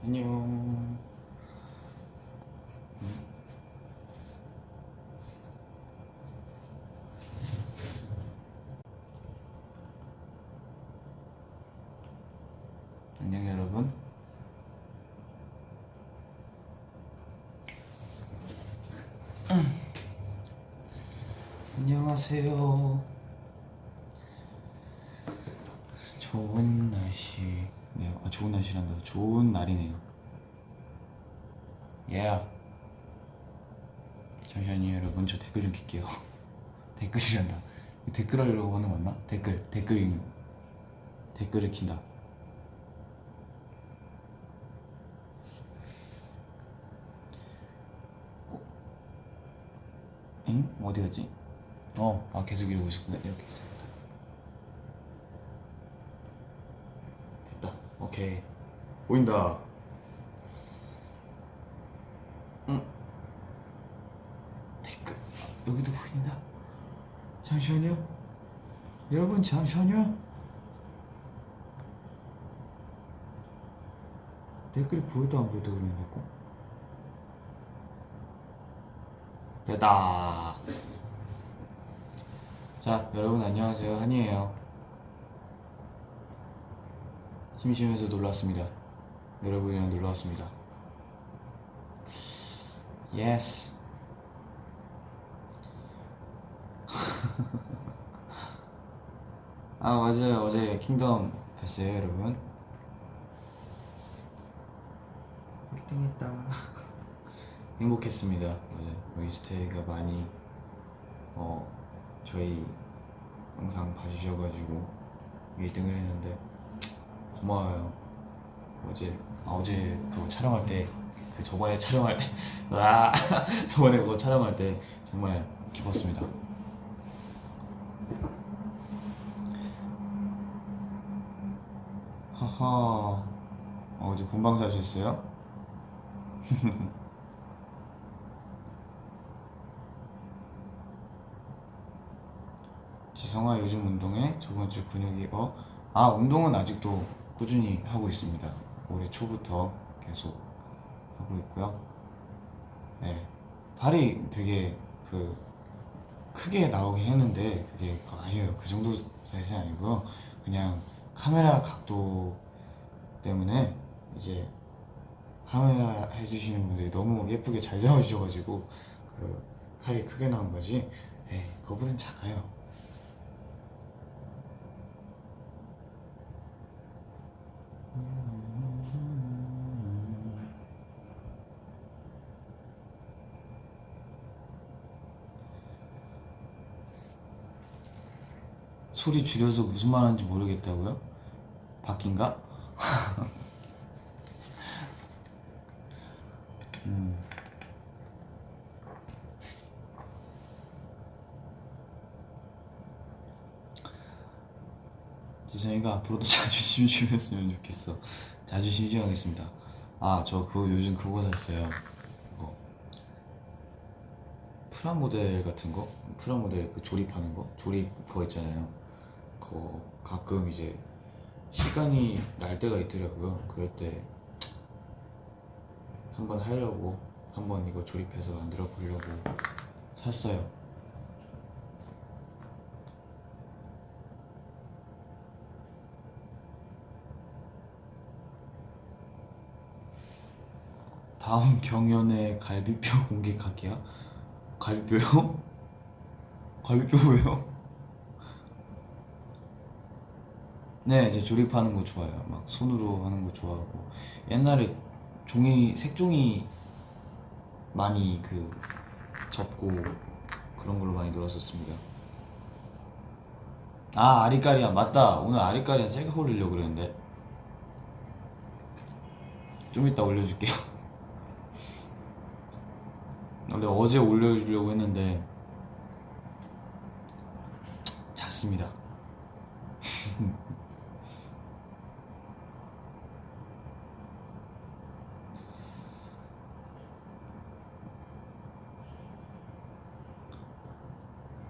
안녕. 안녕 여러분. 안녕하세요. 좋은 날씨. 네, 좋은 날씨란다. 좋은 날이네요. Yeah. 잠시만요 여러분, 저 댓글 좀 킬게요. 댓글이란다. 댓글 하려고 하는 거 맞나? 댓글을 킨다. 엥? 어디 갔지? 계속 이러고 있었구나. 이렇게 있어요. 됐다. 오케이. 보인다. 댓글. 여기도 보인다. 잠시만요. 여러분, 잠시만요. 댓글이 보여도 안 보여도 그러는 거고. 됐다. 자, 여러분 안녕하세요. 한이에요. 심심해서 놀러 왔습니다. 여러분이랑 놀러 왔습니다. 예스. 아, 맞아요. 어제 킹덤 봤어요, 여러분. 1등 했다. 행복했습니다. 어제 윈스테이가 많이 저희 영상 봐주셔가지고 1등을 했는데 고마워요. 어제 그거 촬영할 때, 저번에 촬영할 때 저번에 그거 촬영할 때 정말 기뻤습니다. 하하. 어제 본방사 하셨어요? 지성아, 요즘 운동해? 저번 주 근육이 운동은 아직도 꾸준히 하고 있습니다. 올해 초부터 계속 하고 있고요. 네, 팔이 되게 크게 나오긴 했는데 그게 아니에요. 그 정도 사이즈 아니고요. 그냥 카메라 각도 때문에 이제 카메라 해주시는 분들이 너무 예쁘게 잘 잡아주셔가지고 팔이 크게 나온 거지. 그거보단 작아요. 소리 줄여서 무슨 말 하는지 모르겠다고요? 바뀐가? 지성이가 앞으로도 자주 심심했으면 좋겠어. 자주 심심하겠습니다. 저 요즘 그거 샀어요. 프라모델 같은 거? 프라모델 조립하는 거? 조립 그거 있잖아요. 그거 가끔 이제 시간이 날 때가 있더라고요. 그럴 때 한번 하려고, 한번 이거 조립해서 만들어 보려고 샀어요. 다음 경연에 갈비뼈 공개할게요. 갈비뼈요? 갈비뼈 왜요? 네, 이제 조립하는 거 좋아해요. 막 손으로 하는 거 좋아하고. 옛날에 색종이 많이 접고 그런 걸로 많이 놀았었습니다. 아리까리안 맞다. 오늘 아리까리안 셀카 올리려고 그랬는데 좀 이따 올려줄게요. 원래 어제 올려주려고 했는데 잤습니다.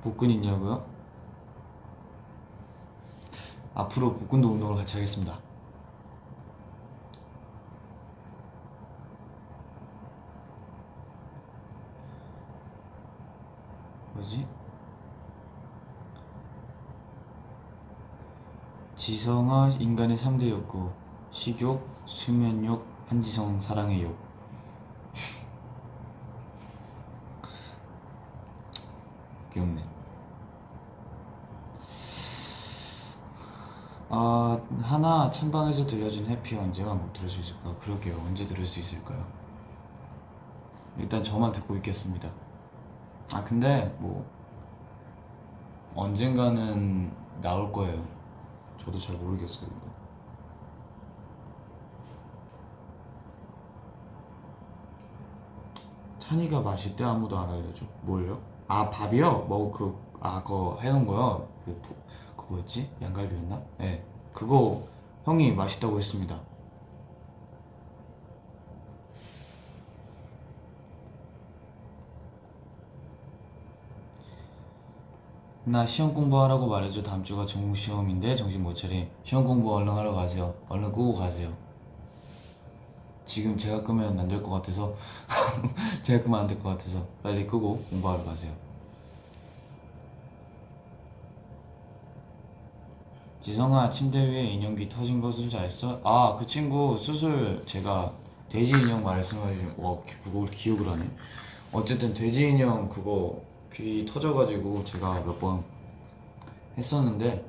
복근 있냐고요? 앞으로 복근도 운동을 같이 하겠습니다. 뭐지? 지성아 인간의 3대 욕구 식욕, 수면욕, 한지성 사랑의 욕. 귀엽네. 하나 찬방에서 들려준 해피 언제 완곡 들을 수 있을까? 그러게요. 언제 들을 수 있을까요? 일단 저만 듣고 있겠습니다. 근데 뭐 언젠가는 나올 거예요. 저도 잘 모르겠어요. 이거. 찬이가 맛있대. 아무도 안 알려줘. 뭘요? 밥이요? 그거 해놓은 거요? 그거 뭐였지? 양갈비였나? 네. 그거 형이 맛있다고 했습니다. 나 시험 공부하라고 말해줘. 다음 주가 전공 시험인데 정신 못 차리. 시험 공부 얼른 하러 가세요. 얼른 끄고 가세요. 지금 제가 끄면 안 될 것 같아서 제가 끄면 안 될 것 같아서 빨리 끄고 공부하러 가세요. 지성아, 침대 위에 인형귀 터진 거 수술 잘했어? 그 친구 수술 제가 돼지 인형 말씀하신 그걸 기억을 하네. 어쨌든 돼지 인형 그거 귀 터져가지고 제가 몇 번 했었는데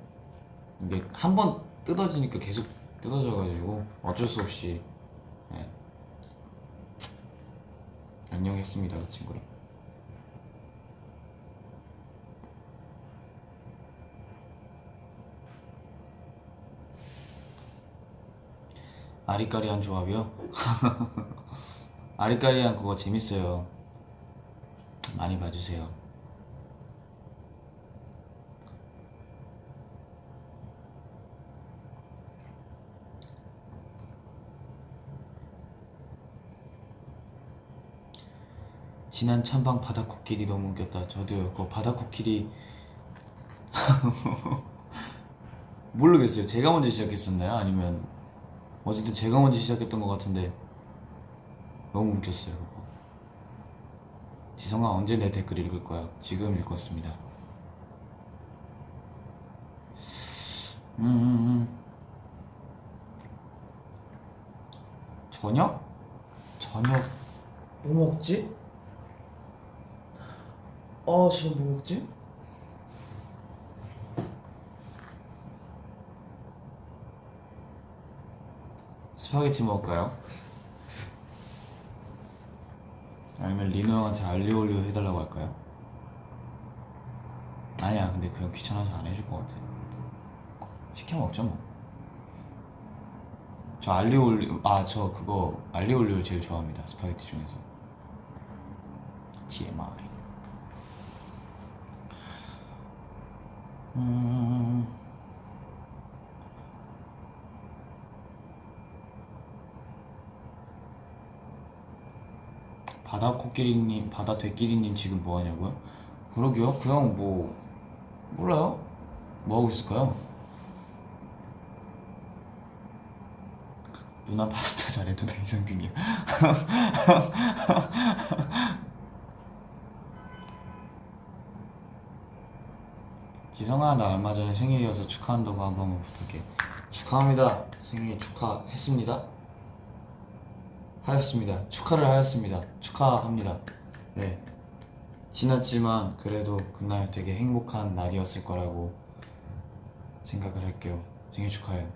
이게 한 번 뜯어지니까 계속 뜯어져가지고 어쩔 수 없이 네, 안녕했습니다 그 친구랑. 아리까리한 조합이요? 아리까리한 그거 재밌어요. 많이 봐주세요. 지난 찬방 바다코끼리 너무 웃겼다. 저도요. 그거 바다코끼리 모르겠어요. 제가 먼저 시작했었나요? 아니면 어쨌든 제가 먼저 시작했던 것 같은데 너무 웃겼어요 그거. 지성아 언제 내 댓글 읽을 거야? 지금 읽었습니다. 저녁? 저녁 뭐 먹지? 지금 뭐 먹지? 스파게티 먹을까요? 아니면 리노 형한테 알리올리오 해달라고 할까요? 아니야, 근데 그냥 귀찮아서 안 해줄 것 같아. 시켜 먹죠 뭐. 저 알리올리오 저 그거 알리올리오 제일 좋아합니다. 스파게티 중에서. TMI. 바다코끼리님, 바다되끼리님 지금 뭐하냐고요? 그러게요. 그냥 뭐 몰라요? 뭐하고 있을까요? 누나 파스타 잘해도 나 이상균이야. 지성아, 나 얼마 전에 생일이어서 축하한다고 한 번만 부탁해. 축하합니다. 생일 축하했습니다. 하였습니다. 축하를 하였습니다. 축하합니다. 네. 지났지만 그래도 그날 되게 행복한 날이었을 거라고 생각을 할게요. 생일 축하해요.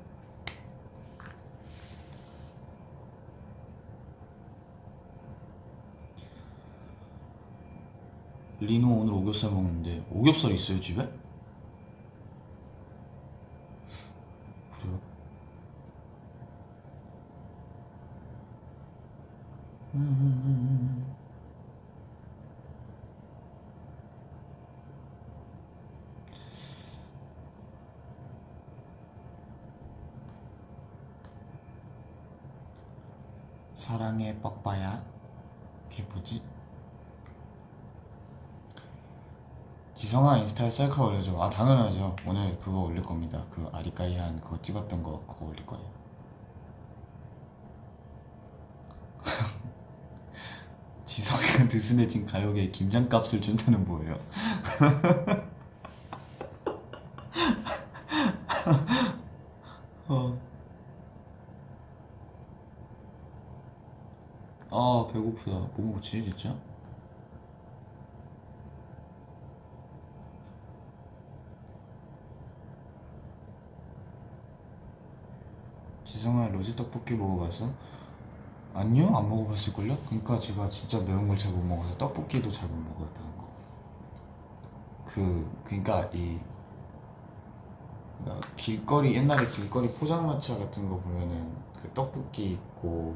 리노 오늘 오겹살 먹는데 오겹살 있어요 집에? 그래요? 사랑의 뻑빠야. 그게 뭐지? 지성아 인스타에 셀카 올려줘. 당연하죠. 오늘 그거 올릴 겁니다. 그 아리까리한 그거 찍었던 거 그거 올릴 거예요. 지성이가 느슨해진 가요계에 김장값을 준다는 뭐예요? 어. 아 배고프다. 뭐 먹지 진짜? 지성아 로제 떡볶이 먹어봤어? 아니요 안 먹어봤을걸요? 그러니까 제가 진짜 매운 걸 잘 못 먹어서 떡볶이도 잘 못 먹어요 매운 거. 그러니까 그러니까 길거리 옛날에 길거리 포장마차 같은 거 보면은 그 떡볶이 있고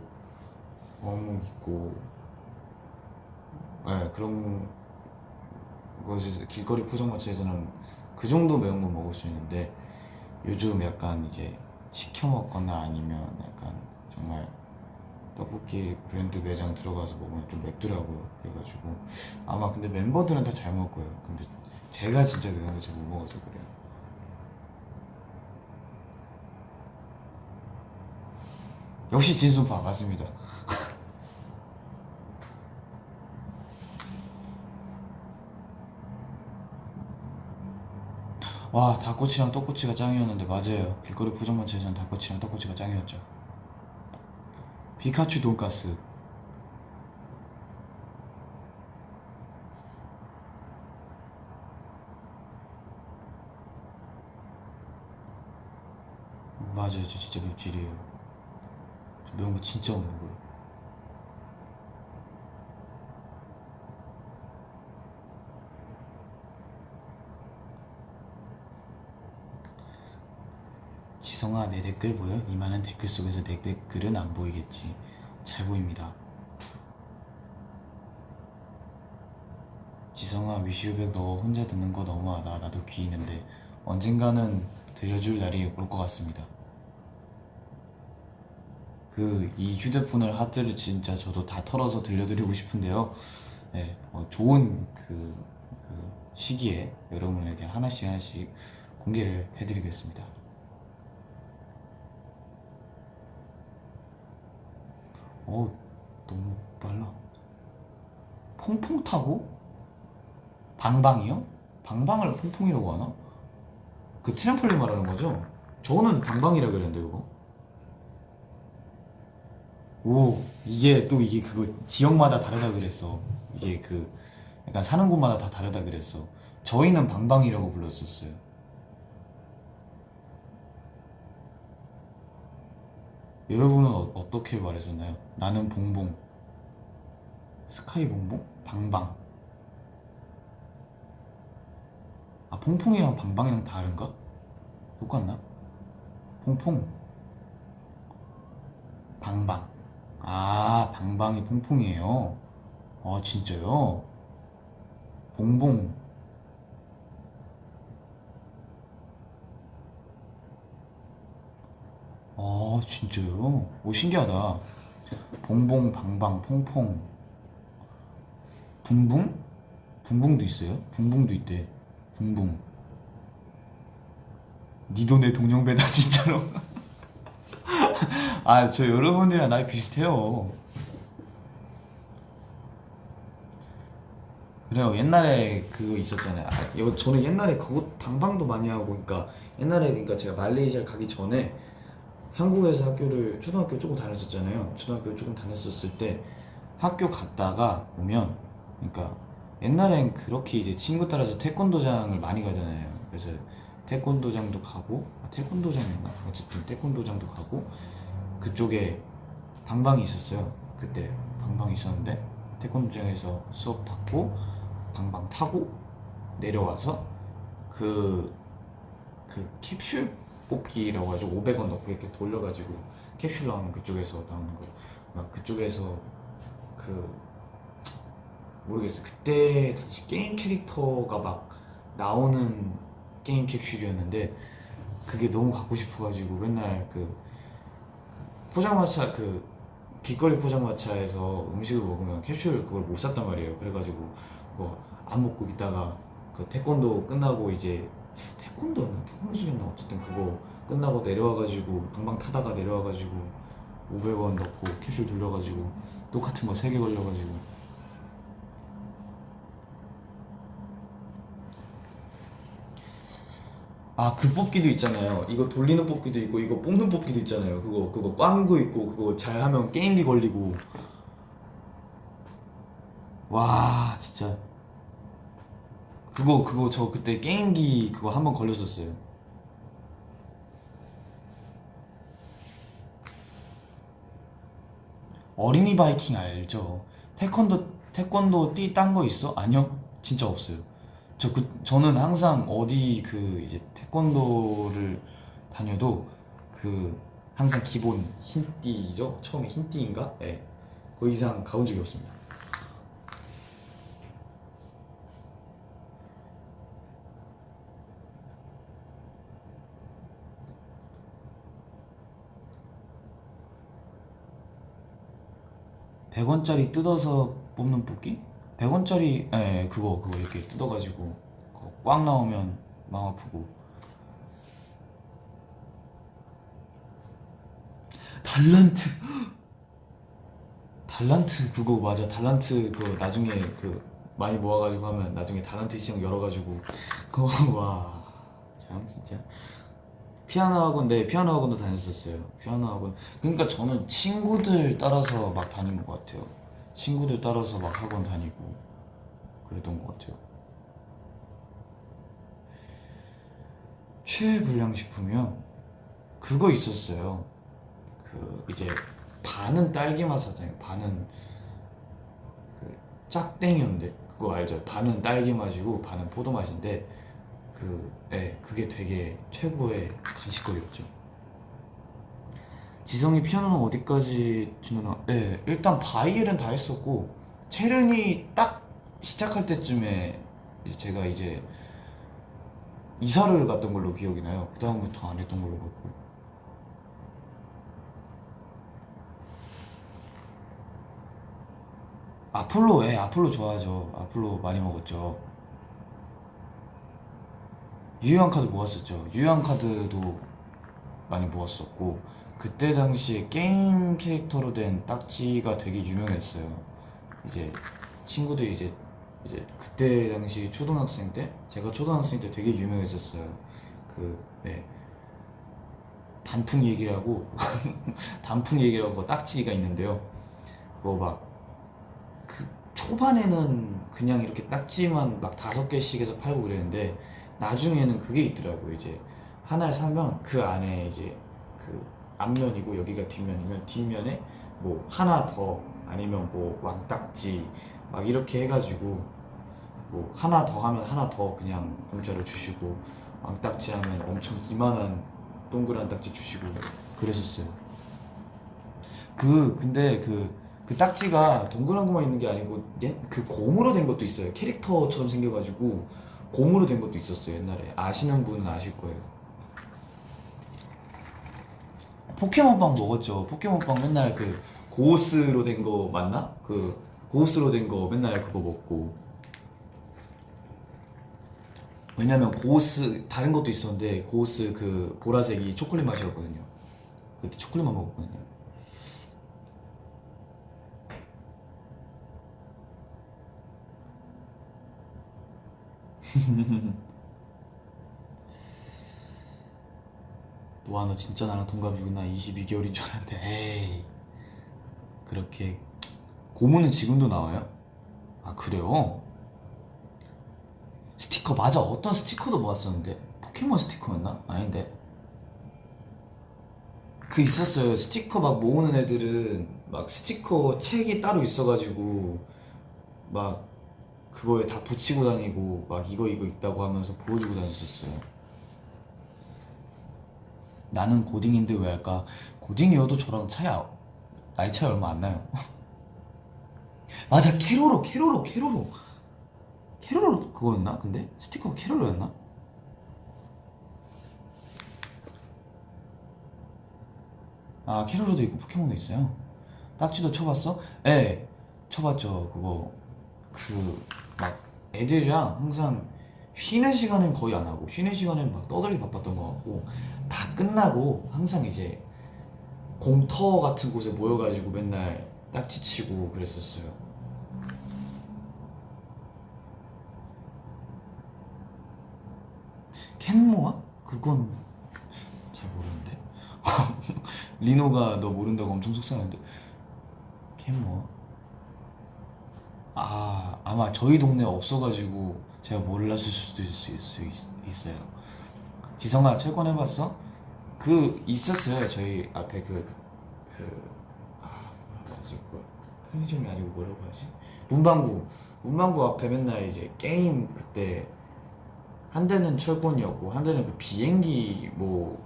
어묵 있고 네, 그런 거지. 길거리 포장마차에서는 그 정도 매운 거 먹을 수 있는데 요즘 약간 이제 시켜 먹거나 아니면 약간 정말 떡볶이 브랜드 매장 들어가서 먹으면 좀 맵더라고요. 그래가지고 아마 근데 멤버들은 다 잘 먹을 거예요. 근데 제가 진짜 매운 거 잘 못 먹어서 그래요. 역시 진수파 맞습니다. 와 닭꼬치랑 떡꼬치가 짱이었는데 맞아요. 길거리 포장마차에서는 닭꼬치랑 떡꼬치가 짱이었죠. 피카츄 돈가스. 맞아요. 저 진짜 맵찔이에요. 저 매운 거 진짜 못 먹어요. 지성아 내 댓글 보여? 이 많은 댓글 속에서 내 댓글은 안 보이겠지. 잘 보입니다. 지성아 위시우백 너 혼자 듣는 거 너무하다. 나도 귀 있는데 언젠가는 들려줄 날이 올 것 같습니다. 이 휴대폰을 하드를 진짜 저도 다 털어서 들려드리고 싶은데요. 네, 좋은 시기에 여러분에게 하나씩 하나씩 공개를 해드리겠습니다. 너무 빨라. 퐁퐁 타고? 방방이요? 방방을 퐁퐁이라고 하나? 그 트램폴린 말하는 거죠? 저는 방방이라 그랬는데 그거. 오 이게 또 이게 그거 지역마다 다르다 그랬어. 이게 약간 사는 곳마다 다 다르다 그랬어. 저희는 방방이라고 불렀었어요. 여러분은 어떻게 말했었나요? 나는 봉봉, 스카이 봉봉, 방방. 아 퐁퐁이랑 방방이랑 다른가? 똑같나? 퐁퐁, 방방. 아 방방이 퐁퐁이에요. 아 진짜요? 봉봉. 아 진짜요? 오 신기하다. 봉봉, 방방, 퐁퐁, 붕붕? 붕붕도 있어요? 붕붕도 있대. 붕붕. 니도 내 동년배다 진짜로. 아 저 여러분들이랑 나이 비슷해요. 그래요. 옛날에 그거 있었잖아요. 저는 옛날에 그거 방방도 많이 하고, 그러니까 옛날에 그러니까 제가 말레이시아 가기 전에 한국에서 초등학교 조금 다녔었잖아요. 초등학교 조금 다녔었을 때 학교 갔다가 오면, 그러니까 옛날엔 그렇게 이제 친구 따라서 태권도장을 많이 가잖아요. 그래서 태권도장도 가고, 태권도장이었나? 어쨌든 태권도장도 가고, 그쪽에 방방이 있었어요. 그때 방방이 있었는데 태권도장에서 수업 받고 방방 타고 내려와서 그, 캡슐 뽑기라고 가지고 500원 넣고 이렇게 돌려가지고 캡슐 나오는 그쪽에서 나오는 거, 막 그쪽에서 그 모르겠어. 그때 당시 게임 캐릭터가 막 나오는 게임 캡슐이었는데 그게 너무 갖고 싶어가지고 맨날 포장마차 길거리 포장마차에서 음식을 먹으면 캡슐 그걸 못 샀단 말이에요. 그래가지고 그거 안 먹고 있다가 그 태권도 끝나고 이제 태권도였나 태권도였나 어쨌든 그거 끝나고 내려와가지고 방방 타다가 내려와가지고 500원 넣고 캡슐 돌려가지고 똑같은 거 3개 걸려가지고 아, 그 뽑기도 있잖아요. 이거 돌리는 뽑기도 있고 이거 뽑는 뽑기도 있잖아요. 그거 꽝도 있고 그거 잘하면 게임기 걸리고. 와, 진짜. 그거 저 그때 게임기 그거 한번 걸렸었어요. 어린이 바이킹 알죠? 태권도 띠 딴 거 있어? 아니요, 진짜 없어요. 저는 항상 어디 그 이제 태권도를 다녀도 그 항상 기본 흰띠죠? 처음에 흰띠인가? 예. 네. 그 이상 가본 적이 없습니다. 100원짜리 뜯어서 뽑는 뽑기? 100원짜리, 예, 그거 이렇게 뜯어가지고 그거 꽝 나오면 마음 아프고. 달란트! 달란트 그거 맞아. 달란트 그거 나중에 그 많이 모아가지고 하면 나중에 달란트 시장 열어가지고 그거 와, 참 진짜. 피아노 학원, 네, 피아노 학원도 다녔었어요. 피아노 학원. 그러니까 저는 친구들 따라서 막 다닌 것 같아요. 친구들 따라서 막 학원 다니고 그랬던 것 같아요. 최애 불량식품이요? 그거 있었어요. 그 이제 반은 딸기 맛 사잖아요. 반은 그 짝땡이었는데 그거 알죠? 반은 딸기 맛이고 반은 포도 맛인데 그게 되게 최고의 간식거리였죠. 지성이 피아노는 어디까지 주는? 네, 일단 바이엘은 다 했었고 체르니 딱 시작할 때쯤에 이제 제가 이제 이사를 갔던 걸로 기억이 나요. 그 다음부터 안 했던 걸로 기억고. 아폴로, 예, 아폴로 좋아하죠. 아폴로 많이 먹었죠. 유효한 카드 모았었죠. 유효한 카드도 많이 모았었고 그때 당시에 게임 캐릭터로 된 딱지가 되게 유명했어요. 이제 친구들이 이제 그때 당시 초등학생 때 제가 초등학생 때 되게 유명했었어요. 네, 단풍 얘기라고 단풍 얘기라고 딱지가 있는데요. 그거 막 그 초반에는 그냥 이렇게 딱지만 막 5개씩 해서 팔고 그랬는데 나중에는 그게 있더라고요. 이제 하나를 사면 그 안에 이제 그 앞면이고 여기가 뒷면이면 뒷면에 뭐 하나 더 아니면 뭐 왕딱지 막 이렇게 해가지고 뭐 하나 더 하면 하나 더 그냥 공짜로 주시고 왕딱지 하면 엄청 이만한 동그란 딱지 주시고 그랬었어요. 근데 그 딱지가 동그란 것만 있는 게 아니고 그 곰으로 된 것도 있어요. 캐릭터처럼 생겨가지고 곰으로 된 것도 있었어요. 옛날에 아시는 분은 아실 거예요. 포켓몬빵 먹었죠. 포켓몬빵 맨날 그 고스로 된 거 맞나? 그 고스로 된 거 맨날 그거 먹고. 왜냐면 고스 다른 것도 있었는데 고스 그 보라색이 초콜릿 맛이었거든요. 그때 초콜릿만 먹었거든요. 와, 너 진짜 나랑 동갑이구나. 22개월인 줄 알았는데. 에이, 그렇게. 고무는 지금도 나와요? 아, 그래요? 스티커 맞아. 어떤 스티커도 모았었는데 포켓몬 스티커였나? 아닌데. 그 있었어요. 스티커 막 모으는 애들은 막 스티커 책이 따로 있어가지고 막 그거에 다 붙이고 다니고 막 이거 있다고 하면서 보여주고 다녔었어요. 나는 고딩인데 왜 할까? 고딩이어도 저랑 나이 차이 얼마 안 나요. 맞아, 캐로로 그거였나? 근데 스티커 캐로로였나? 아, 캐로로도 있고 포켓몬도 있어요. 딱지도 쳐봤어? 예, 쳐봤죠. 그거 막 애들이랑 항상 쉬는 시간엔 거의 안 하고 쉬는 시간엔 막 떠들기 바빴던 것 같고 다 끝나고 항상 이제 공터 같은 곳에 모여가지고 맨날 딱지 치고 그랬었어요. 캔모아? 그건 잘 모르는데. 리노가 너 모른다고 엄청 속상한데. 캠뭐? 아, 아마 저희 동네에 없어가지고 제가 몰랐을 수도 있어요. 지성아, 철권해봤어? 그 있었어요. 저희 앞에 뭐라고 하지? 그걸 편의점이 아니고 뭐라고 하지? 문방구 앞에 맨날 이제 게임, 그때 한 대는 철권이었고 한 대는 그 비행기 뭐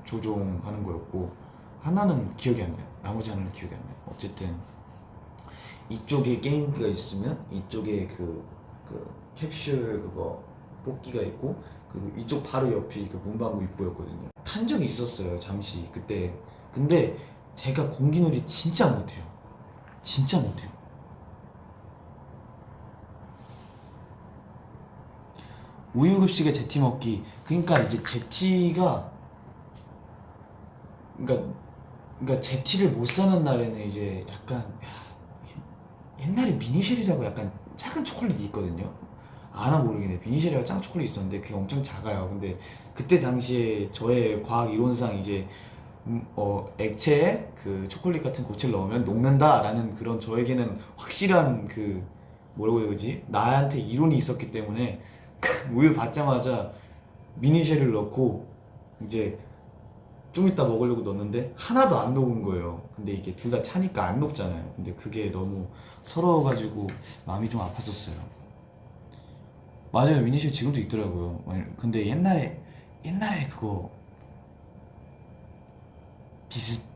조종하는 거였고, 하나는 기억이 안 나요. 나머지 하나는 기억이 안 나요. 어쨌든 이쪽에 게임기가 있으면 이쪽에 그 캡슐 그거 뽑기가 있고, 그 이쪽 바로 옆이 그 문방구 입구였거든요. 탄 적이 있었어요, 잠시 그때. 근데 제가 공기놀이 진짜 못해요. 진짜 못해요. 우유급식에 제티 먹기. 그러니까 이제 제티가, 그러니까 제티를 못 사는 날에는 이제 약간, 옛날에 미니쉘이라고 약간 작은 초콜릿이 있거든요. 아나 모르겠네. 미니쉘이라고 작은 초콜릿이 있었는데 그게 엄청 작아요. 근데 그때 당시에 저의 과학 이론상 이제 액체에 그 초콜릿 같은 고체를 넣으면 녹는다라는 그런, 저에게는 확실한 그, 뭐라고 해야 되지? 나한테 이론이 있었기 때문에 우유 받자마자 미니쉘을 넣고 이제 좀 이따 먹으려고 넣었는데 하나도 안 녹은 거예요. 근데 이게 둘 다 차니까 안 녹잖아요. 근데 그게 너무 서러워가지고 마음이 좀 아팠었어요. 맞아요, 미니쉘 지금도 있더라고요. 근데 옛날에 그거 비슷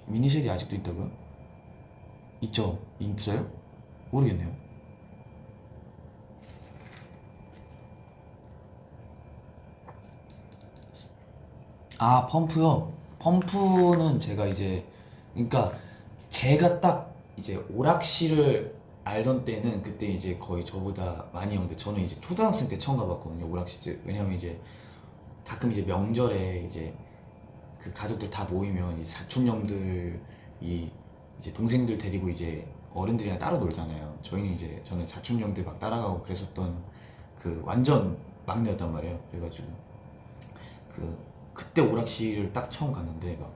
미니쉘이 아직도 있다고요? 있죠? 있어요? 모르겠네요. 아, 펌프요? 펌프는 제가 이제, 그러니까 제가 딱 이제 오락실을 알던 때는 그때 이제 거의 저보다 많이 형들, 저는 이제 초등학생 때 처음 가봤거든요, 오락실. 왜냐면 이제 가끔 이제 명절에 이제 그 가족들 다 모이면 이제 사촌형들이 이제 동생들 데리고 이제 어른들이랑 따로 놀잖아요. 저는 사촌형들 막 따라가고 그랬었던 그 완전 막내였단 말이에요. 그래가지고 그때 오락실을 딱 처음 갔는데 막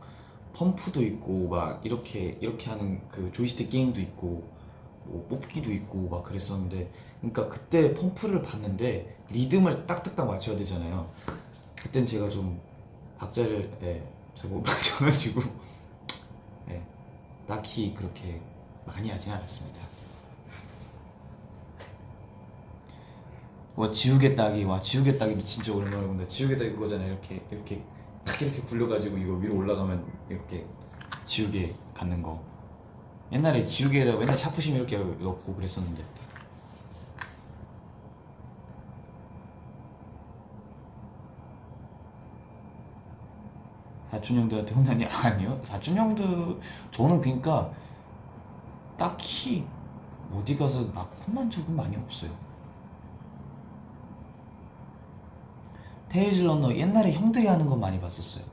펌프도 있고 막 이렇게 하는 그 조이스틱 게임도 있고 뭐 뽑기도 있고 막 그랬었는데, 그러니까 그때 펌프를 봤는데 리듬을 딱딱딱 맞춰야 되잖아요. 그땐 제가 좀 박자를, 잘 못 맞춰가지고, 예, 딱히 그렇게 많이 하진 않았습니다. 지우개 따기도 진짜 오랜만에 본다. 지우개 따기 그거잖아요. 이렇게 딱 이렇게 굴려가지고 이거 위로 올라가면 이렇게 지우개 갖는 거. 옛날에 지우개에다가 맨날 차푸심 이렇게 넣고 그랬었는데. 사촌 형들한테 혼나니? 아니요. 사촌 형들, 저는 그러니까 딱히 어디 가서 막 혼난 적은 많이 없어요. 테이즐 러너 옛날에 형들이 하는 건 많이 봤었어요.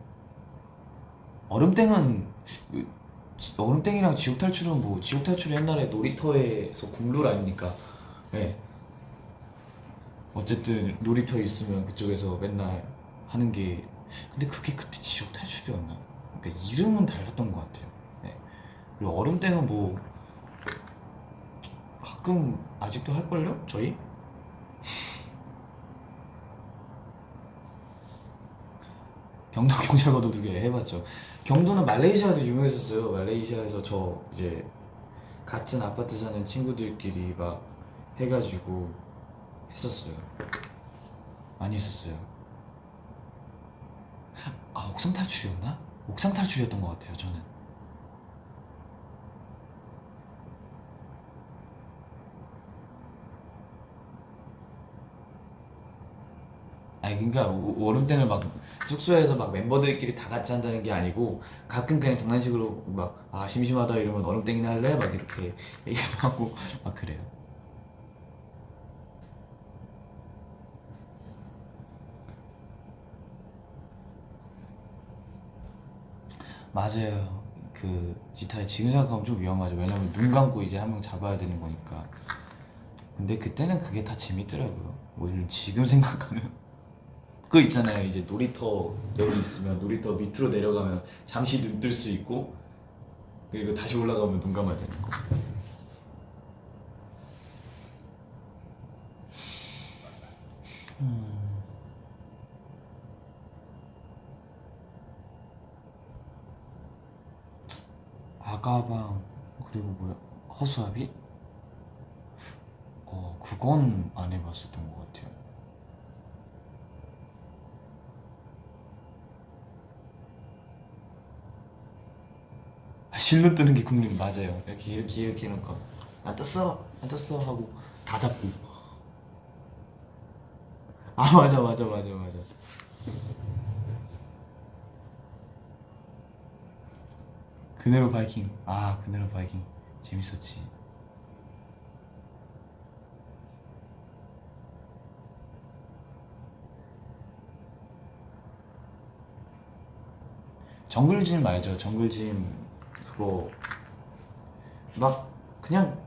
얼음땡은, 얼음땡이랑 지옥탈출은 뭐, 지옥탈출은 옛날에 놀이터에서 국룰 아닙니까? 네. 어쨌든 놀이터에 있으면 그쪽에서 맨날 하는 게, 근데 그게 그때 지옥탈출이었나? 그러니까 이름은 달랐던 것 같아요. 네. 그리고 얼음땡은 뭐 가끔 아직도 할걸요? 저희? 경도 경찰 거도두개 해봤죠. 경도는 말레이시아도 유명했었어요. 말레이시아에서 저 이제 같은 아파트 사는 친구들끼리 막 해가지고 했었어요. 많이 했었어요. 아, 옥상 탈출이었나? 옥상 탈출이었던 것 같아요, 저는. 아니, 그러니까 얼음땡을 막 숙소에서 막 멤버들끼리 다 같이 한다는 게 아니고, 가끔 그냥 장난식으로 막, 아 심심하다 이러면 얼음땡이나 할래? 막 이렇게 얘기도 하고 막 그래요. 맞아요. 그 지타이 지금 생각하면 좀 위험하죠. 왜냐면 눈 감고 이제 한 명 잡아야 되는 거니까. 근데 그때는 그게 다 재밌더라고요. 오히려 지금 생각하면 그거 있잖아요. 이제 놀이터 여기 있으면 놀이터 밑으로 내려가면 잠시 눈 뜰 수 있고 그리고 다시 올라가면 눈 감아야 되는 거. 아가방 그리고 뭐야 허수아비? 그건 안 해봤었던 것 같아요. 실눈 뜨는 게 국룰 맞아요. 이렇게 해놓고 안 떴어 안 떴어 하고 다 잡고. 아 맞아. 그네로 바이킹. 아 그네로 바이킹 재밌었지. 정글짐 알죠? 정글짐 그거 막 그냥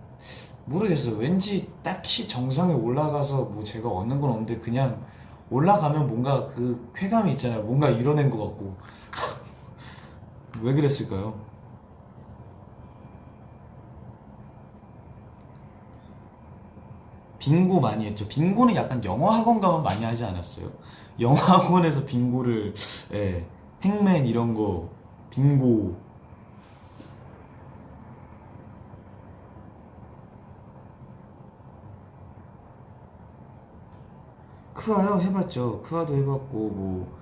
모르겠어요. 왠지 딱히 정상에 올라가서 뭐 제가 얻는 건 없는데 그냥 올라가면 뭔가 그 쾌감이 있잖아요. 뭔가 이뤄낸 것 같고. 왜 그랬을까요? 빙고 많이 했죠. 빙고는 약간 영어 학원 가면 많이 하지 않았어요? 영어 학원에서 빙고를 예, 행맨 이런 거 빙고. 크아요? 해봤죠. 크아도 해봤고 뭐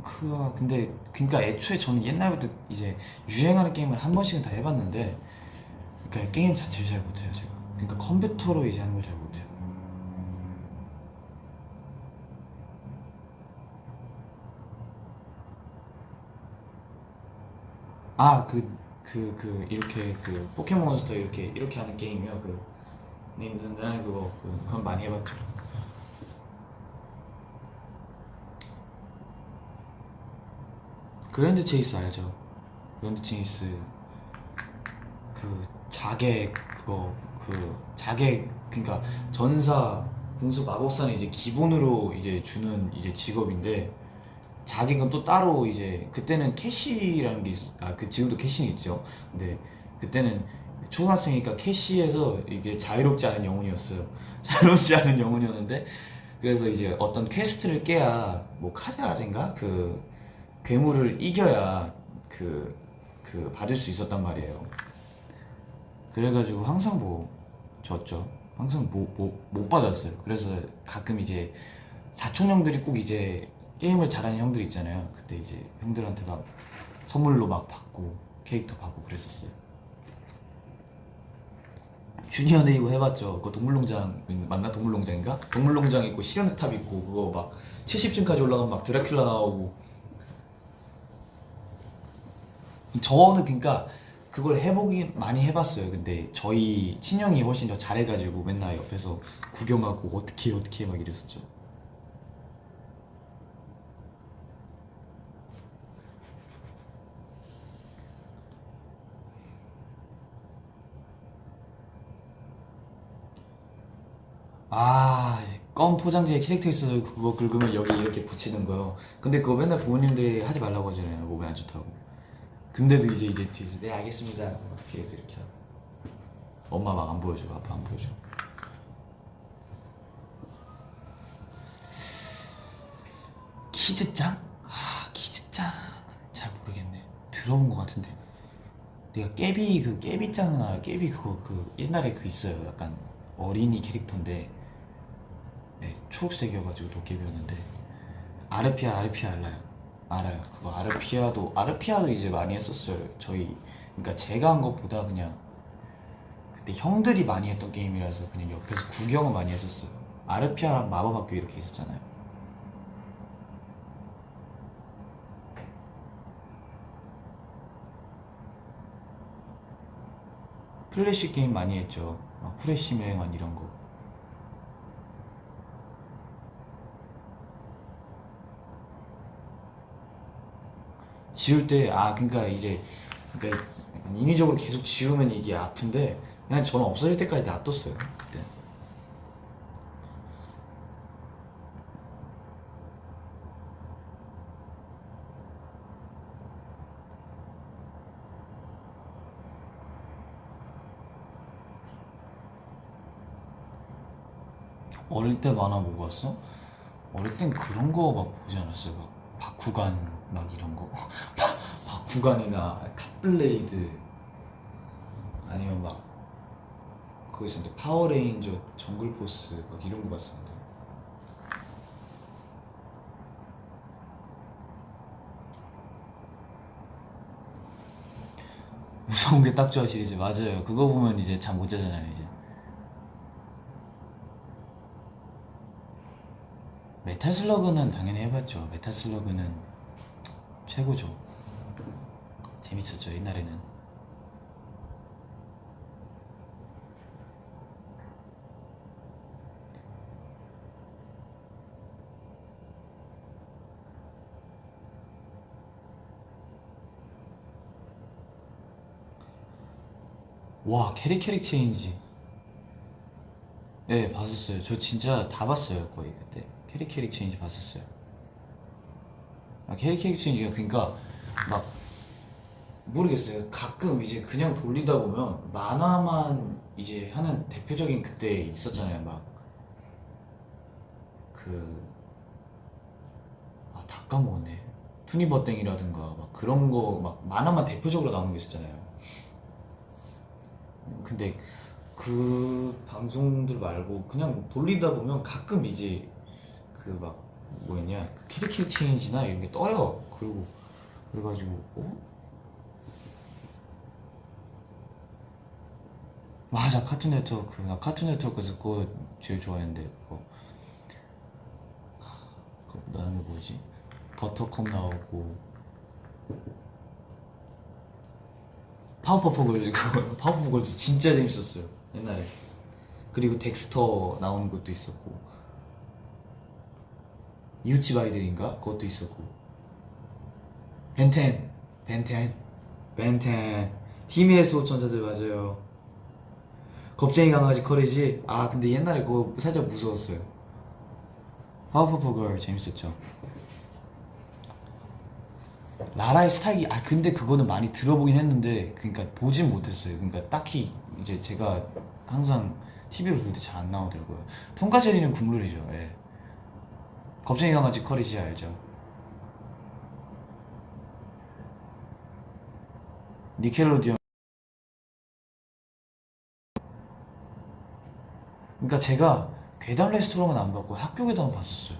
크아 근데 그러니까 애초에 저는 옛날부터 이제 유행하는 게임을 한 번씩은 다 해봤는데 그러니까 게임 자체를 잘 못해요 제가. 그러니까 컴퓨터로 이제 하는 걸 잘 못해요. 이렇게 그 포켓몬스터 이렇게 하는 게임이요. 그 닌텐도 그거 그건 많이 해봤죠. 그랜드 체이스 알죠? 그랜드 체이스 그 자객 그거 그 자객 그러니까 전사 궁수 마법사는 이제 기본으로 이제 주는 이제 직업인데 자객은 또 따로 이제 그때는 캐시라는 게 그 지금도 캐시는 있죠. 근데 그때는 초등학생이니까 캐시에서 이게 자유롭지 않은 영혼이었어요. 자유롭지 않은 영혼이었는데 그래서 이제 어떤 퀘스트를 깨야 뭐 카드아젠가 그 괴물을 이겨야 받을 수 있었단 말이에요. 그래가지고 항상 뭐 졌죠. 항상 못 받았어요. 그래서 가끔 이제 사촌 형들이 꼭 이제 게임을 잘하는 형들 있잖아요. 그때 이제 형들한테 막 선물로 막 받고 캐릭터 받고 그랬었어요. 주니어 네이버 해봤죠. 그거 동물농장 맞나? 동물농장인가? 동물농장 있고 시련의 탑 있고 그거 막 70층까지 올라가면 막 드라큘라 나오고. 저는 그러니까 그걸 해보긴 많이 해봤어요. 근데 저희 친형이 훨씬 더 잘해가지고 맨날 옆에서 구경하고 어떻게 막 이랬었죠. 껌 포장지에 캐릭터 있어서 그거 긁으면 여기 이렇게 붙이는 거요. 근데 그거 맨날 부모님들이 하지 말라고 하잖아요. 몸에 안 좋다고. 근데도 이제 뒤에서 네 알겠습니다. 뒤에서 이렇게 하고. 엄마 막 안 보여주고 아빠 안 보여주고. 키즈짱? 키즈짱은 잘 모르겠네. 들어본 것 같은데. 내가 깨비짱은 알아. 깨비 그거 옛날에 있어요. 약간 어린이 캐릭터인데 네, 초록색이어가지고 도깨비였는데 아르피아 알아요. 그거 아르피아도 이제 많이 했었어요. 저희 그러니까 제가 한 것보다 그냥 그때 형들이 많이 했던 게임이라서 그냥 옆에서 구경을 많이 했었어요. 아르피아랑 마법학교 이렇게 있었잖아요. 플래시 게임 많이 했죠. 후레쉬맨 이런 거. 지울 때 그러니까 이제 그러니까 인위적으로 계속 지우면 이게 아픈데 그냥 저는 없어질 때까지 놔뒀어요 그때. 어릴 때 만화 뭐 봤어? 어릴 땐 그런 거 막 보지 않았어요? 막 바쿠간 막 이런 거 바쿠간이나 탑블레이드 아니면 막 그거 있었는데 파워레인저 정글포스 막 이런 거 봤었는데 무서운 게 딱 좋아 시리즈 맞아요. 그거 보면 이제 잠 못 자잖아요 이제. 메탈 슬러그는 당연히 해봤죠. 메탈 슬러그는 최고죠. 재밌었죠 옛날에는. 와 캐릭 체인지. 네 봤었어요. 저 진짜 다 봤어요 거의 그때. 캐릭 체인지 봤었어요. 아, 캐릭 체인지가 그러니까 막 모르겠어요. 가끔 이제 그냥 돌리다 보면 만화만 이제 하는 대표적인 그때 있었잖아요. 막 그, 아, 다 까먹었네. 투니버땡이라든가 막 그런 거 막 만화만 대표적으로 나오는 게 있었잖아요. 근데 그 방송들 말고 그냥 돌리다 보면 가끔 이제 그 막 뭐였냐 그 캐릭 체인지나 이런 게 떠요. 그리고 그래가지고 맞아 카툰 네트워크. 나 카툰 네트워크에서 그거 제일 좋아했는데 그거 그다음에 뭐지 버터컵 나오고 파워퍼프 걸즈 그거 파워퍼프 걸즈 진짜 재밌었어요 옛날에. 그리고 덱스터 나오는 것도 있었고 이웃집 아이들인가 그것도 있었고 벤텐 벤텐 벤텐 팀의 수호천사들 맞아요. 겁쟁이 강아지 커리지. 아 근데 옛날에 그거 살짝 무서웠어요. 파워퍼프 걸 재밌었죠. 라라의 스타일이 아 근데 그거는 많이 들어보긴 했는데 그러니까 보진 못했어요. 그러니까 딱히 이제 제가 항상 TV로 볼 때 잘 안 나오더라고요. 통과제리는 국룰이죠. 예. 겁쟁이 강아지 커리지 알죠? 니켈로디언. 그러니까 제가 괴담 레스토랑은 안 봤고 학교 괴담은 봤었어요.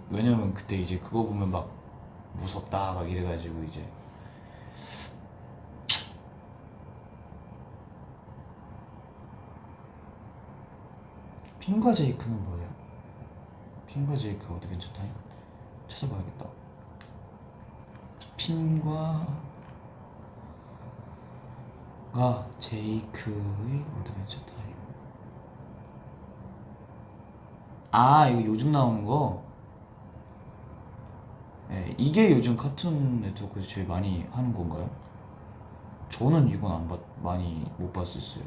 왜냐면 그때 이제 그거 보면 막 무섭다 막 이래가지고 이제 핀과 제이크는 뭐예요? 핀과 제이크 어드벤처 타임? 찾아봐야겠다. 핀과 제이크의 어드벤처 타임. 아 이거 요즘 나오는 거? 예, 이게 요즘 카툰 네트워크에서 제일 많이 하는 건가요? 저는 이건 안 봤, 많이 못 봤었어요.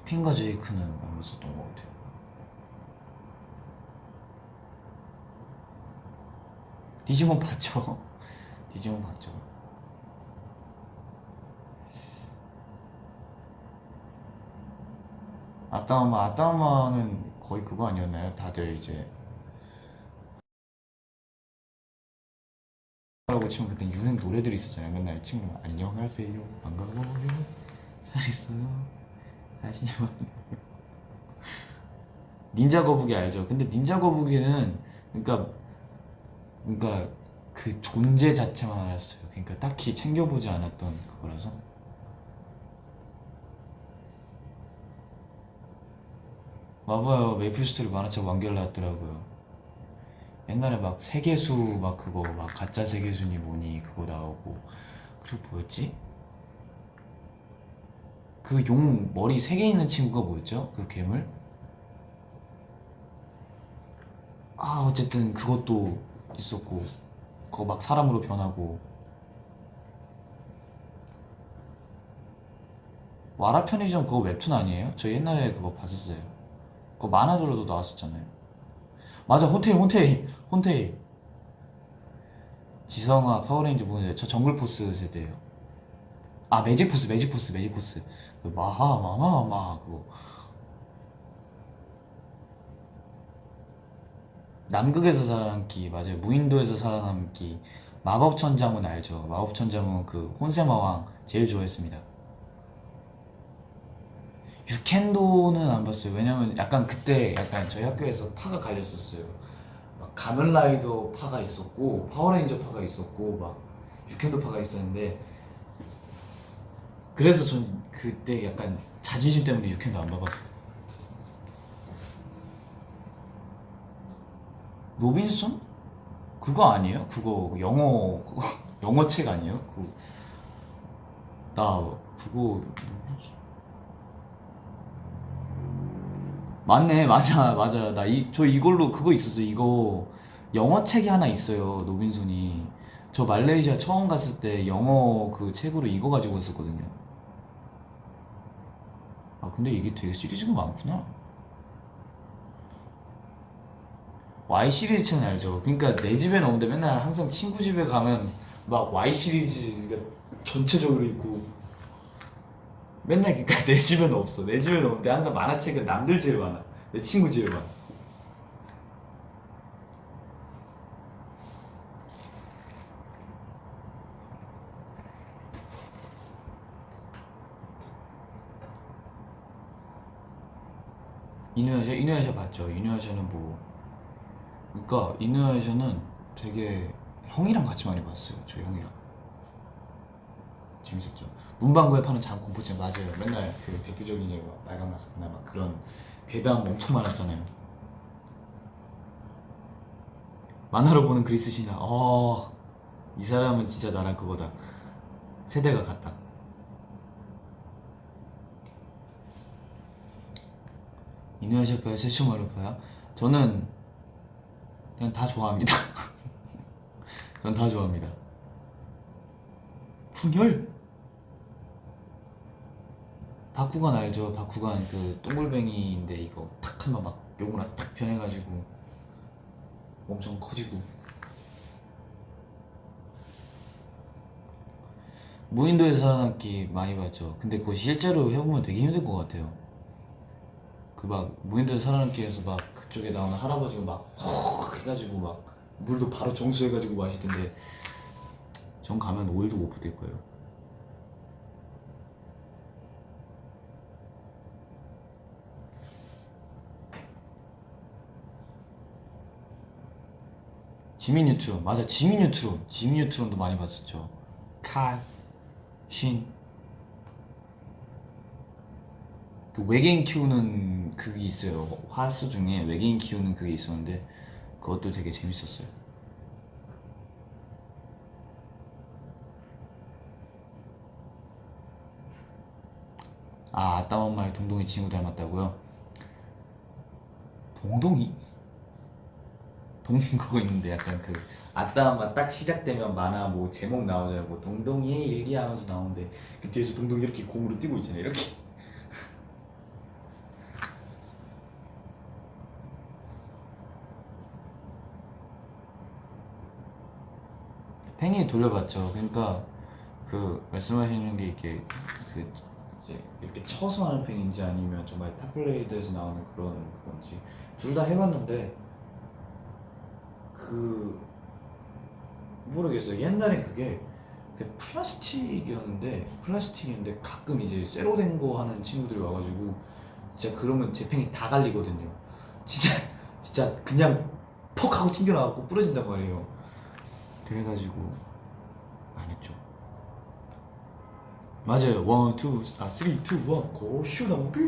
핀과 제이크는 안 봤었던 것 같아요. 디지몬 봤죠? 디지몬 봤죠? 아따마는 거의 그거 아니었나요? 다들 이제 라고 치면 그때 유행 노래들이 있었잖아요. 맨날 친구 안녕하세요 반가워요 잘 있어요 다시만. 닌자 거북이 알죠? 근데 닌자 거북이는 그러니까 그러니까 그 존재 자체만 알았어요. 그러니까 딱히 챙겨보지 않았던 그거라서. 봐봐요 메이플 스토리 만화책 완결 나왔더라고요. 옛날에 막 세계수 막 그거 막 가짜 세계수니 뭐니 그거 나오고 그리고 뭐였지? 그 용 머리 세 개 있는 친구가 뭐였죠? 그 괴물? 아 어쨌든 그것도 있었고 그거 막 사람으로 변하고 와라 편의점 그거 웹툰 아니에요? 저 옛날에 그거 봤었어요. 그거 만화로도 나왔었잖아요. 맞아 혼테이 지성아 파워레인저 보는데 저 정글포스 세대예요. 아 매직포스 그 마하 그거 남극에서 살아남기 맞아요. 무인도에서 살아남기. 마법천자문 알죠? 마법천자문 그 혼세마왕 제일 좋아했습니다. 유켄도는 안 봤어요. 왜냐면 약간 그때 약간 저희 학교에서 파가 갈렸었어요. 막 가면라이더 파가 있었고 파워레인저 파가 있었고 막 유켄도 파가 있었는데 그래서 전 그때 약간 자존심 때문에 유켄도 안 봐봤어요. 노빈son? 그거 아니에요? 그거 영어 그거 영어 책 아니에요? 나 그거 맞네 맞아 나 저 이걸로 그거 있었어요. 이거 영어 책이 하나 있어요. 노빈손이 저 말레이시아 처음 갔을 때 영어 그 책으로 이거 가지고 갔었거든요. 아 근데 이게 되게 시리즈가 많구나. Y 시리즈 책은 알죠. 그러니까 내 집에는 없는데 맨날 항상 친구 집에 가면 막 Y 시리즈가 전체적으로 있고 맨날 그러니까 내 집에는 없어. 내 집에는 없는데 항상 만화책은 남들 집에 많아. 내 친구 집에 많아. 이누야샤 봤죠. 이누야샤는 뭐 그러니까 이누야샤는 되게 형이랑 같이 많이 봤어요. 저희 형이랑 재밌었죠. 문방구에 파는 작은 공포책 맞아요. 맨날 그 대표적인 예가 빨간 마스크나 막 그런 괴담 엄청 많았잖아요. 만화로 보는 그리스 신화. 이 사람은 진짜 나랑 그거다. 세대가 같다. 이누야샤 봐요? 세슈마루 봐요? 저는 그냥 다 좋아합니다. 전 다 좋아합니다. 풍열? 바쿠간 알죠? 바쿠간 그 동글뱅이인데 이거 탁 하면 막 용으로 탁 변해가지고 엄청 커지고 무인도에서 살아남기 많이 봤죠. 근데 그거 실제로 해보면 되게 힘들 것 같아요. 그 막 무인도에서 살아남기에서 막 그쪽에 나오는 할아버지가 막헉 해가지고 막 물도 바로 정수해가지고 마시던데 전 가면 오일도 못 버틸 거예요. 지미 뉴트론 맞아. 지미 뉴트론도 많이 봤었죠. 칼, 신, 그 외계인 키우는 그게 있어요. 화수 중에 외계인 키우는 그게 있었는데 그것도 되게 재밌었어요. 아 아따 엄마의 동동이 친구 닮았다고요? 동동이? 동 그거 있는데 약간 그 아따 엄마 딱 시작되면 만화 뭐 제목 나오잖아요. 뭐 동동이의 일기 하면서 나오는데 그 뒤에서 동동이 이렇게 공으로 뛰고 있잖아요. 이렇게 팽이 돌려봤죠. 그러니까 그 말씀하시는 게 이렇게 그 이제 이렇게 쳐서 하는 팽인지 아니면 정말 탑블레이드에서 나오는 그런 건지 둘 다 해봤는데 그 모르겠어요. 옛날에 그게 그 플라스틱이었는데 가끔 이제 쇠로 된 거 하는 친구들이 와가지고 진짜 그러면 제 팽이 다 갈리거든요. 진짜 진짜 그냥 퍽 하고 튕겨나가고 부러진단 말이에요. 그래가지고 안 했죠. 맞아요. 원, 투, 쓰리, 투, 원, 고, 슈, 나무, 삐.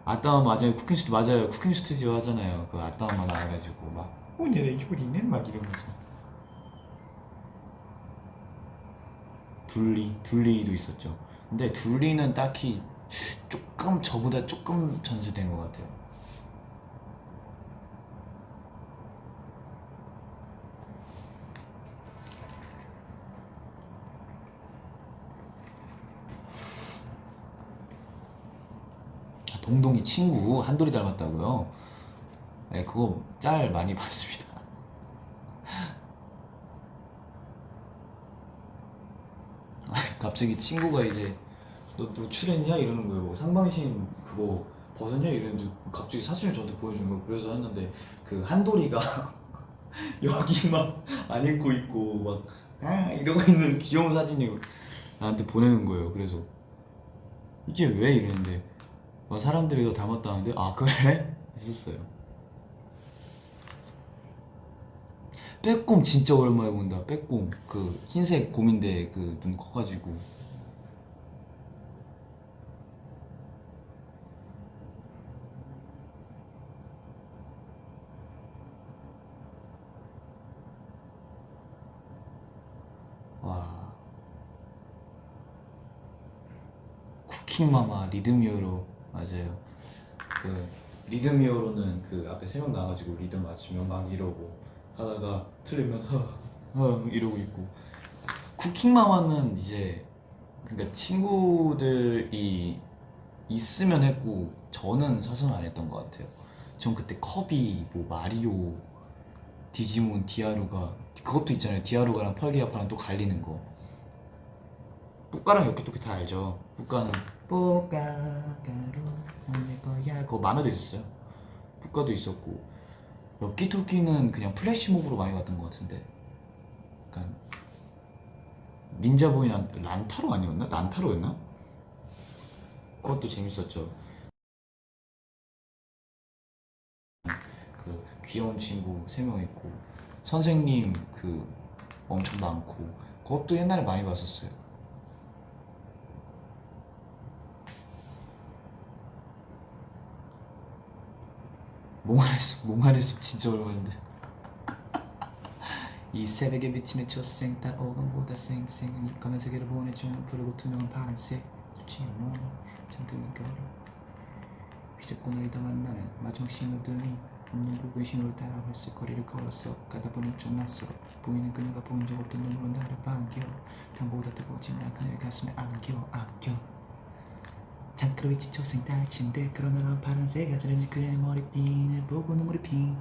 아따마 맞아요. 쿠킹 스튜디오 하잖아요. 그 아따마 나와가지고 막 오늘의 요리는 막 이러면서 둘리도 있었죠. 근데 둘리는 딱히 조금 저보다 조금 전세된 것 같아요. 동동이 친구 한돌이 닮았다고요? 네, 그거 짤 많이 봤습니다. 갑자기 친구가 이제 너 노출했냐 이러는 거예요. 뭐 상반신 그거 벗었냐 이랬는데 갑자기 사진을 저한테 보여준 거예요. 그래서 했는데 그 한돌이가 여기 막 안 입고 있고 막 이러고 있는 귀여운 사진이 나한테 보내는 거예요. 그래서 이게 왜 이랬는데 막 사람들이 너 닮았다는데 아 그래? 했었어요. 빼꼼 진짜 오랜만에 본다. 빼꼼 그 흰색 곰인데 그 눈 커가지고 와 쿠킹마마 리듬이어로 맞아요. 그 리듬이어로는 그 앞에 세 명 나와가지고 리듬 맞추면 막 이러고 하다가 틀리면 이러고 있고 쿠킹마마는 이제 그러니까 친구들이 있으면 했고 저는 사실 안 했던 것 같아요. 전 그때 커비, 뭐 마리오, 디지몬, 디아루가 그것도 있잖아요. 디아루가랑 펄기아파랑 또 갈리는 거. 뿌까랑 요키토키 다 알죠? 뿌까는 뿌까가루 오늘 거야 그거 만화도 있었어요. 뿌까도 있었고 요키토키는 그냥 플래시몹으로 많이 봤던 것 같은데 약간 닌자보이 란타로 아니었나? 난타로였나? 그것도 재밌었죠. 그 귀여운 친구 3명 있고 선생님 그 엄청 많고 그것도 옛날에 많이 봤었어요. 몽환의 숲 진짜 오랜만인데 이 새벽에 비치는 초생 따오감보다 쌩쌩 이 검은 세계를 보내줘 푸르고 투명한 파란색 수치의 모니 잠드는 겨울 휘젓고 내리다 만나는 마지막 신호등이 없는 누구의 신호를 따라 벌써 거리를 걸었어 가다 보니 좀 낯설어 보이는 그녀가 보인 적 없던 눈으로 나를 반겨 담보다 뜨거워진 날 그녀의 가슴에 안겨 잠깐로 비친 초생 딸 침대 그러나 난 파란색 아저렌지 그의 머리핀을 보고 눈물이 핑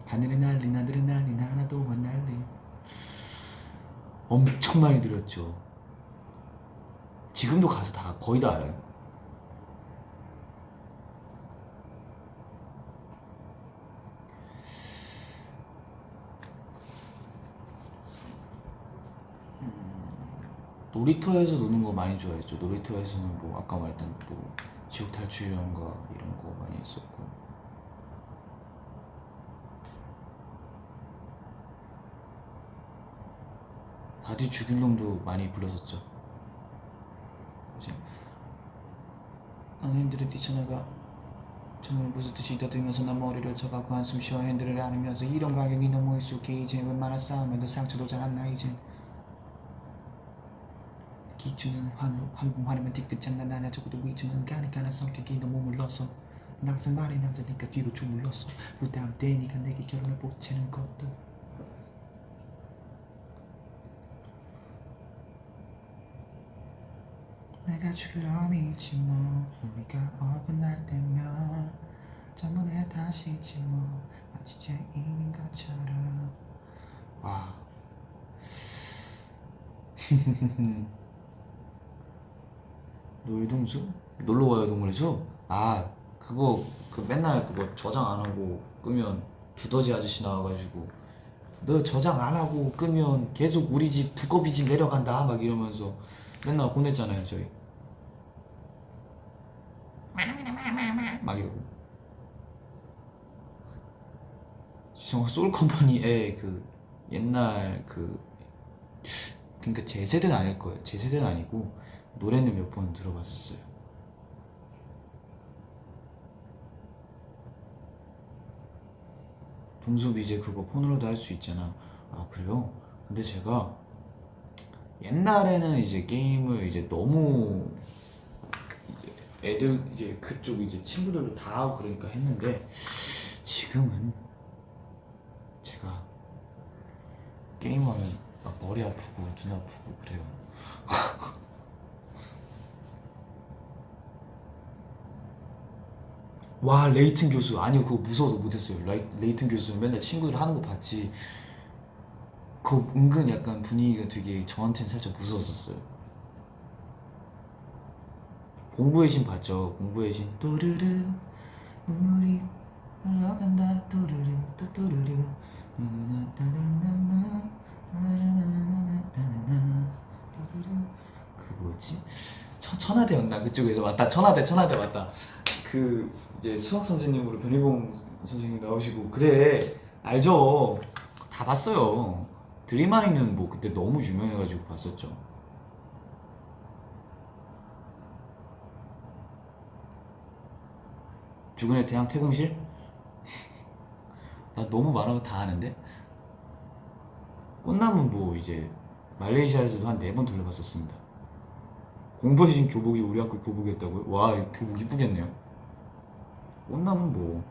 하늘은 난리 나들은 난리 나나도만 난리 엄청 많이 들었죠. 지금도 가서 다 거의 다 알아요. 놀이터에서 노는 거 많이 좋아했죠. 놀이터에서는 뭐 아까 말했던 뭐 지옥 탈출연가 이런 거 많이 했었고 바디 죽일 놈도 많이 불렀었죠. 이제 난 핸들을 뛰쳐나가 정말 부서듯이 떠들면서 난 머리를 쳐가고 한숨 쉬어 핸들을 안으면서 이런 가격이 너무 익숙해 이제 웬만한 싸움에도 상처도 잘 안 나 이젠 기준은 한번 화내면 뒤끝장난 나냐 적어도 위주는 가니까 성격이 너무 물러서 난 항상 말해 남자니까 뒤로 좀 물렀어 부담되니까 내게 결혼을 보채는 것도 내가 출렁이지 뭐 우리가 어긋날 때면 전부 내 탓이지 뭐 마치 죄인인 것처럼 와 놀동수? 놀러와요 동물의 숲? 아 그거 그 맨날 그거 저장 안 하고 끄면 두더지 아저씨 나와가지고 너 저장 안 하고 끄면 계속 우리 집 두꺼비 집 내려간다 막 이러면서 맨날 혼냈잖아요 저희 막 이러고 정말 소울컴퍼니의 그 옛날 그 그러니까 제 세대는 아닐 거예요. 제 세대는 아니고 노래는 몇 번 들어봤었어요. 봄숲 이제 그거 폰으로도 할 수 있잖아. 아 그래요? 근데 제가 옛날에는 이제 게임을 이제 너무 이제 애들 이제 그쪽 이제 친구들도 다 하고 그러니까 했는데 지금은 제가 게임하면 막 머리 아프고 눈 아프고 그래요. 와 레이튼 교수 아니요 그거 무서워서 못했어요. 레이튼 교수는 맨날 친구들 하는 거 봤지 그거 은근 약간 분위기가 되게 저한테는 살짝 무서웠었어요. 공부의 신 봤죠? 공부의 신 또르르 눈물이 흘러간다 또르르 또 또르르 나나나나나나 나나나나나나 또르르 그 뭐였지? 천하대였나 그쪽에서 맞다. 천하대 맞다. 그 이제 수학 선생님으로 변희봉 선생님 나오시고 그래 알죠? 다 봤어요. 드림아이는 뭐 그때 너무 유명해가지고 봤었죠. 주근의 태양 태공실? 나 너무 말하면 다 아는데? 꽃남은 뭐 이제 말레이시아에서도 한 4번 돌려봤었습니다. 공부의 신 교복이 우리 학교 교복이었다고요? 와 교복 이쁘겠네요. 꽃남은 뭐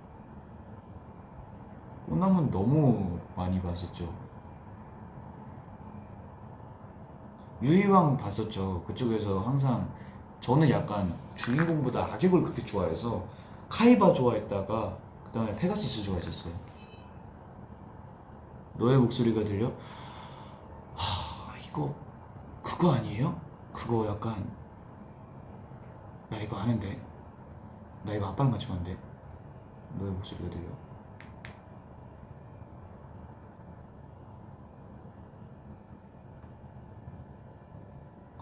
꽃남은 너무 많이 봤었죠. 유희왕 봤었죠. 그쪽에서 항상 저는 약간 주인공보다 악역을 그렇게 좋아해서 카이바 좋아했다가 그 다음에 페가수스 좋아했었어요. 너의 목소리가 들려? 이거 그거 아니에요? 그거 약간 나 이거 아는데 나 이거 아빠랑 같이 봤는데 너의 목소리가 들려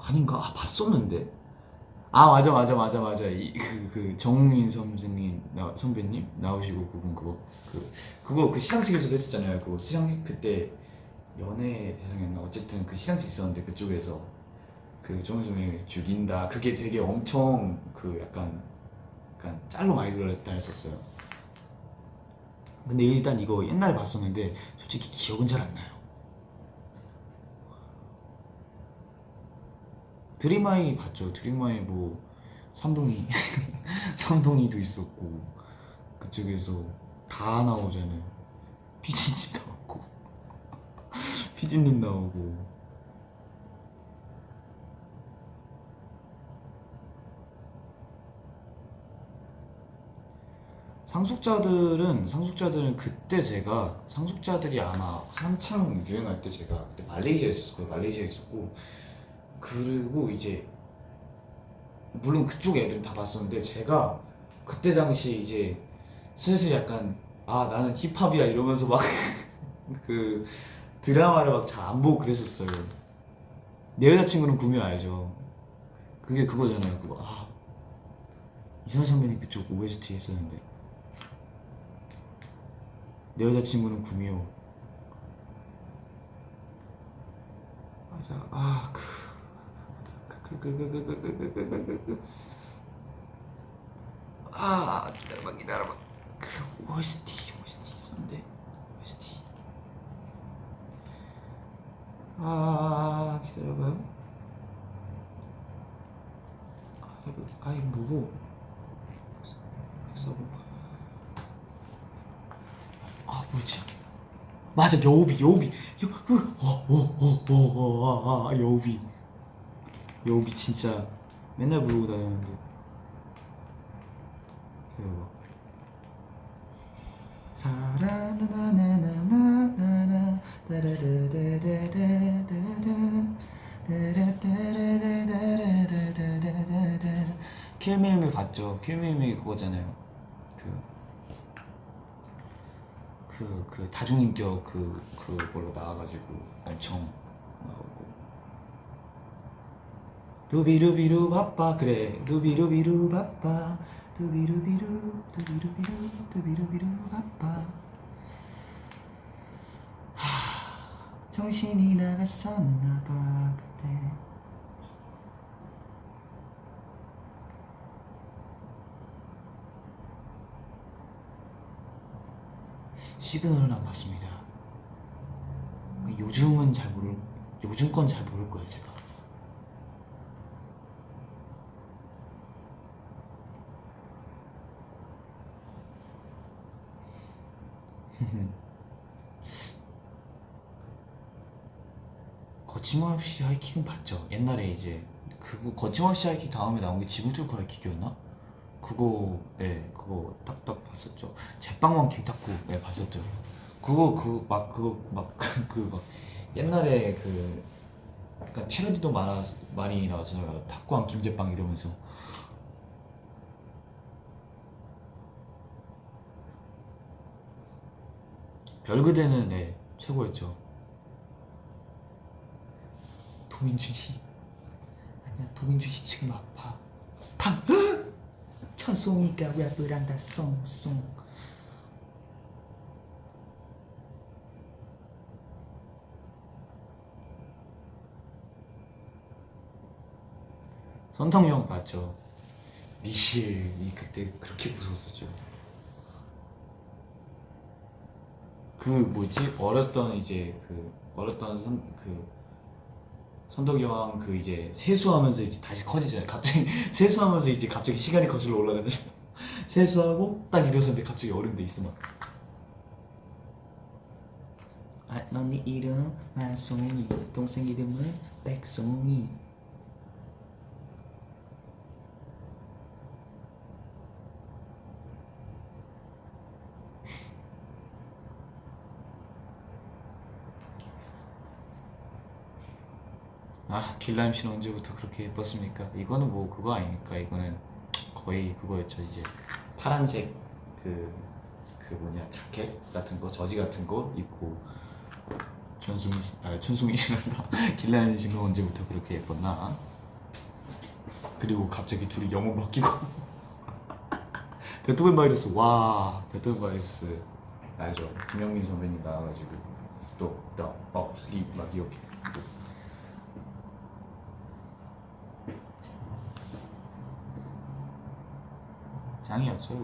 아닌가? 봤었는데 맞아 그 정민 선생님 선배님 나오시고 그분 그거 그 시상식에서도 했었잖아요. 그거 시상식 그때 연예 대상이었나 어쨌든 그 시상식 있었는데 그쪽에서 그 정민 선생님이 죽인다 그게 되게 엄청 그 약간 짤로 많이 다녔었어요. 근데 일단 이거 옛날에 봤었는데 솔직히 기억은 잘 안 나요. 드림아이 봤죠. 드림아이 뭐 삼동이 삼동이도 있었고 그쪽에서 다 나오잖아요. 피디님 나오고 피디님 나오고 상속자들은 그때 제가 상속자들이 아마 한창 유행할 때 제가 그때 말레이시아에 있었고 그리고 이제 물론 그쪽 애들은 다 봤었는데 제가 그때 당시 이제 슬슬 약간 나는 힙합이야 이러면서 막 그 드라마를 막 잘 안 보고 그랬었어요. 내 여자친구는 구미호 알죠? 그게 그거잖아요. 그거 이선희 선배님 그쪽 OST 했었는데 내 여자친구는 구미호 맞아 기다려봐 그 OST 있었는데 OST 기다려봐요. 뭐고 뭐지? 맞아 여우비 여우비 진짜 맨날 부르고 다녔는데 기다려봐. 사라나나나나나나 킬미미 봤죠? 킬미미 그거잖아요. 그 다중인격 그걸로 나와가지고 엄청 나오고 루비루비루 바빠 그래 루비루비루 바빠 두비루비루 두비루비루 바빠 정신이 나갔었나봐 그때. 시그널은 안 봤습니다. 요즘 건 잘 모를 거예요 제가. 거침없이 하이킥은 봤죠. 옛날에 이제 그거 거침없이 하이킥 다음에 나온 게 지구 뚫고 하이킥이었나? 그거 딱딱 봤었죠. 제빵왕 김탁구 봤었죠. 그거 막 옛날에 그 약간 패러디도 많이 나왔잖아요. 탁구왕 김제빵 이러면서. 별그대는 네 최고였죠. 도민준 씨 아니야, 도민준 씨 지금 아파. 팡! 천송이가 랩을 한다 송송. 선덕용 맞죠. 미실이 그때 그렇게 무서웠었죠. 그 뭐지 어렸던 이제 그 어렸던 선덕이 형 그 이제 세수하면서 이제 다시 커지잖아요. 갑자기 세수하면서 이제 갑자기 시간이 거슬러 올라가잖아요. 세수하고 딱 일어섰는데 갑자기 어른 돼 있어 막. 아, 너네 이름 만송이, 동생 이름은 백송이. 아, 길라임 씨는 언제부터 그렇게 예뻤습니까? 이거는 뭐 그거 아닙니까? 이거는 거의 그거였죠. 이제 파란색 그 뭐냐 자켓 같은 거, 저지 같은 거 입고 천송이 씨란다. 길라임 씨가 언제부터 그렇게 예뻤나? 그리고 갑자기 둘이 영어 바뀌고 베토벤 바이러스. 와, 베토벤 바이러스 알죠? 김영민 선배님 나와가지고 또리막 이렇게 장이었죠.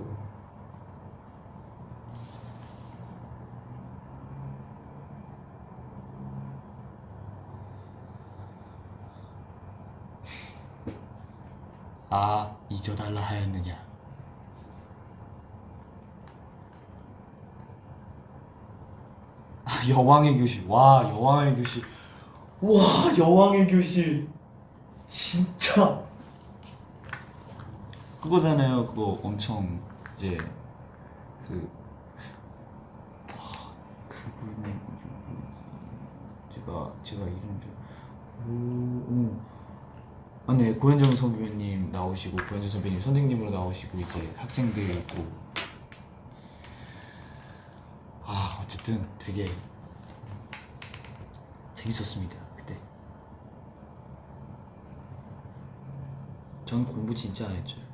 아, 잊어달라 하였느냐. 아, 여왕의 교실. 와, 여왕의 교실. 와, 여왕의 교실. 진짜 그거잖아요. 그거 엄청 이제 그 그분 제가 이름 좀 아, 네, 고현정 선배님 나오시고 고현정 선배님 선생님으로 나오시고 이제 학생들 있고. 아, 어쨌든 되게 재밌었습니다 그때. 전 공부 진짜 안 했죠.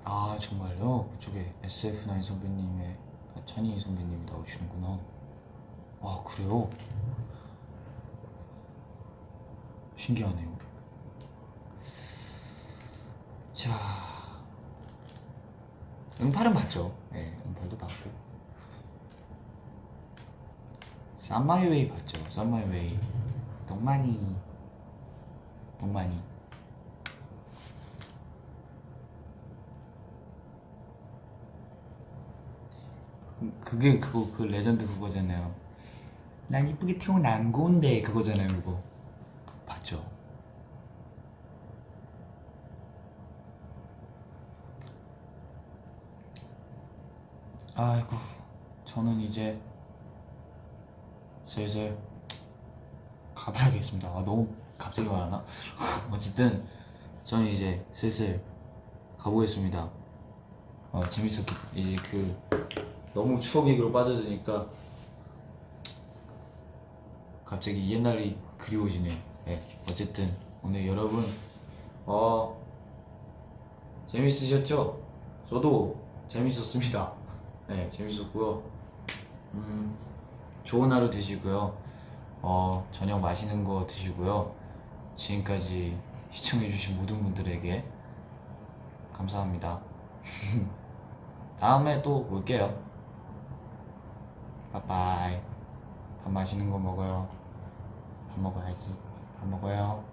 아, 정말요? 그쪽에 SF9 선배님의 찬희 선배님이 나오시는구나. 아, 그래요? 신기하네요. 자, 응팔은 봤죠. 네, 응팔도 봤고. 쌈마이웨이 봤죠. 쌈마이웨이. 동만이. 그게 그거 그 레전드 그거잖아요. 난 이쁘게 태어난 건데 그거잖아요. 그거 봤죠. 아이고, 저는 이제 슬슬 가봐야겠습니다. 아, 너무 갑자기 말하나? 어쨌든 저는 이제 슬슬 가보겠습니다. 재밌었기 이제 그 너무 추억 얘기로 빠져드니까 갑자기 옛날이 그리워지네요. 네, 어쨌든 오늘 여러분 재밌으셨죠? 저도 재밌었습니다. 네, 재밌었고요. 좋은 하루 되시고요. 저녁 맛있는 거 드시고요. 지금까지 시청해주신 모든 분들에게 감사합니다. 다음에 또 올게요. 빠빠이. 밥 맛있는 거 먹어요. 밥 먹어야지. 밥 먹어요.